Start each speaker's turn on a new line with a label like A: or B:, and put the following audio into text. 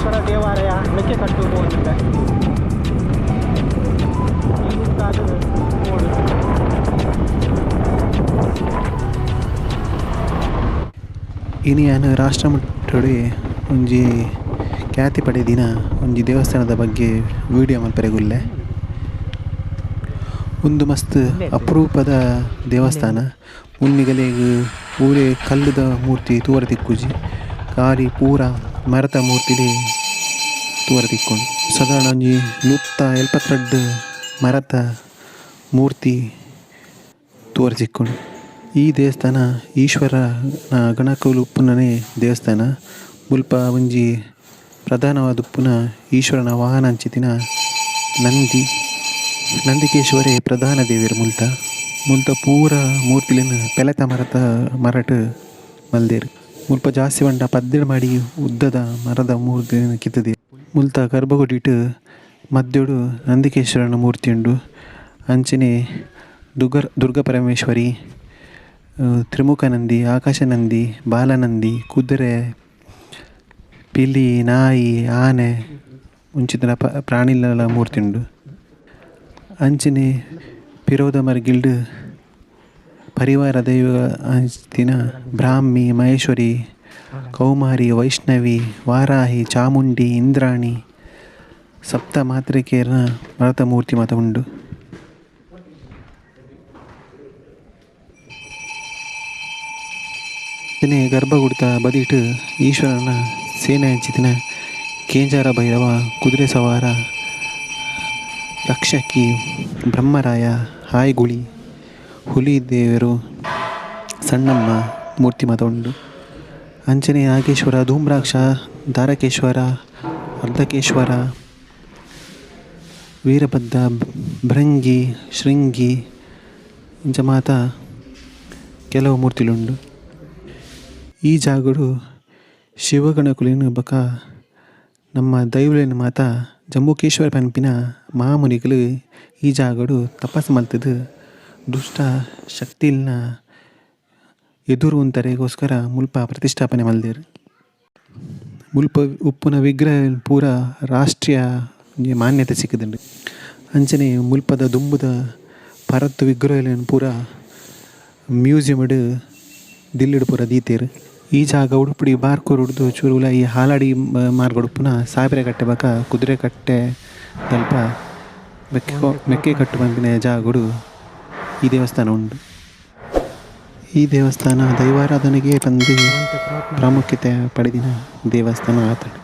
A: ನಂದಿಕೇಶ್ವರ ದೇವಾಲಯ ಮೆಕ್ಕೆಕಟ್ಟು ಹೋಗಿದೆ. ಇನಿ ನಾನು ರಾಷ್ಟ್ರ ಮಟ್ಟಡೆ ಒಂಜಿ ಖ್ಯಾತಿ ಪಡೆದಿನ ಒಂಜಿ ದೇವಸ್ಥಾನದ ಬಗ್ಗೆ ವಿಡಿಯೋ ಮಲ್ಪರೆಗುಲ್ಲೆ. ಒಂದು ಮಸ್ತ್ ಅಪರೂಪದ ದೇವಸ್ಥಾನ. ಮುನ್ನಿಗಲೆಗ್ ಊರೇ ಕಲ್ಲುದ ಮೂರ್ತಿ ತೂವರ ತಿಕ್ಕುಜಿ, ಕಾರಿ ಪೂರ ಮರದ ಮೂರ್ತಿಲಿ ತೂವರ ತಿಕ್ಕೊಂಡು ಸಾಧಾರಣ ಒಂಜಿ 172 ಮರದ ಮೂರ್ತಿ ತೂವರ ತಿಕ್ಕೊಂಡು. ಈ ದೇವಸ್ಥಾನ ಈಶ್ವರನ ಗಣಕುಲು ಉಪ್ಪುನನೇ ದೇವಸ್ಥಾನ. ಮುಲ್ಪ ಒಂಜಿ ಪ್ರಧಾನವಾದ ಉಪ್ಪುನ ಈಶ್ವರನ ವಾಹನ ಅಂಚಿತ್ತಿನ ನಂದಿಕೇಶ್ವರೇ ಪ್ರಧಾನ ದೇವಿಯರು. ಮುಲ್ತ ಪೂರ ಮೂರ್ತಿಲಿನ ಪೆಲತ ಮರಟ್ ಮಲ್ದೇರು. ಮುಲ್ಪ ಜಾಸ್ತಿ ಬಂಡ 12 ಮಾಡಿ ಉದ್ದದ ಮರದ ಮೂರ್ತಿ ಕಿತ್ತದೆ. ಮುಲ್ತ ಗರ್ಭಗುಡಿಟ್ ಮಧ್ಯೋಡು ನಂದಿಕೇಶ್ವರನ ಮೂರ್ತಿ ಉಂಡು. ಅಂಚನೆ ದುರ್ಗಪರಮೇಶ್ವರಿ, ತ್ರಿಮುಖ ನಂದಿ, ಆಕಾಶ ನಂದಿ, ಬಾಲನಂದಿ, ಕುದುರೆ, ಪಿಲಿ, ನಾಯಿ, ಆನೆ ಮುಂಚಿನ ಪ್ರಾಣಿಲ ಮೂರ್ತಿ ಉಂಡು. ಅಂಚನೆ ಪಿರೋದ ಮರ್ಗಿಲ್ಡ್ ಪರಿವಾರ ದೈವ ಅಂಚಿನ ಬ್ರಾಹ್ಮಿ, ಮಹೇಶ್ವರಿ, ಕೌಮಾರಿ, ವೈಷ್ಣವಿ, ವಾರಾಹಿ, ಚಾಮುಂಡಿ, ಇಂದ್ರಾಣಿ, ಸಪ್ತ ಮಾತೃಕೆಯರ ಮರದ ಮೂರ್ತಿ ಮಾತ ಉಂಡು. ಗರ್ಭಗುಡಿತ ಬದಿಟ್ ಈಶ್ವರನ ಸೇನೆ ಹಂಚಿತಿನ ಕೇಂಜಾರ ಭೈರವ, ಕುದುರೆ ಸವಾರ, ರಕ್ಷಕಿ, ಬ್ರಹ್ಮರಾಯ, ಹಾಯ್ಗುಳಿ, ಹುಲಿ ದೇವರು, ಸಣ್ಣಮ್ಮ ಮೂರ್ತಿ ಮಾತ ಉಂಡು. ಅಂಚನೆ ನಾಗೇಶ್ವರ, ಧೂಮ್ರಾಕ್ಷ, ಧಾರಕೇಶ್ವರ, ಅರ್ಧಕೇಶ್ವರ, ವೀರಭದ್ರ, ಭೃಂಗಿ, ಶೃಂಗಿ ಇಂಚ ಮಾತ ಕೆಲವು ಮೂರ್ತಿಲುಂಡು. ಈ ಜಾಗಡು ಶಿವಗಣಕುಲಿನ ಬಕ ನಮ್ಮ ದೈವಲಿನ ಮಾತ ಜಂಬುಕೇಶ್ವರ ಪಂಪಿನ ಮಹಾಮುನಿಗಳು ಈ ಜಾಗಡು ತಪಸ್ಸು ಮಲ್ತದು ದುಷ್ಟ ಶಕ್ತಿಲ್ನ ಎದುರು ಅಂತರೆಗೋಸ್ಕರ ಮುಲ್ಪ ಪ್ರತಿಷ್ಠಾಪನೆ ಮಲ್ದೇರು. ಮುಲ್ಪ ಉಪ್ಪುನ ವಿಗ್ರಹ ಪೂರ ರಾಷ್ಟ್ರೀಯ ಮಾನ್ಯತೆ ಸಿಕ್ಕಿದುಂಡು. ಅಂಚನೆ ಮುಲ್ಪದ ದುಂಬುದ ಪರತ್ತು ವಿಗ್ರಹ ಪೂರ ಮ್ಯೂಸಿಯಮ್ಡ್ ದಿಲ್ಲಿಡ್ ಪೂರ ದೀತೇರು. ಈ ಜಾಗ ಉಡುಪುಡಿ ಬಾರ್ಕೂರು ಉಡ್ದು ಚೂರುಲ ಈ ಹಾಲಾಡಿ ಮಾರ್ಗ ಉಡುಪುನ ಸಾವಿರ ಕಟ್ಟೆ ಬಕ ಕುದುರೆ ಕಟ್ಟೆ ಸ್ವಲ್ಪ ಮೆಕ್ಕೆಕಟ್ಟು ಬಂದಿನ ಜಾಗಡು ಈ ದೇವಸ್ಥಾನ ಉಂಡು. ಈ ದೇವಸ್ಥಾನ ದೈವಾರಾಧನೆಗೆ ಬಂದು ಪ್ರಾಮುಖ್ಯತೆ ಪಡೆದಿನ ದೇವಸ್ಥಾನ ಆತಡು.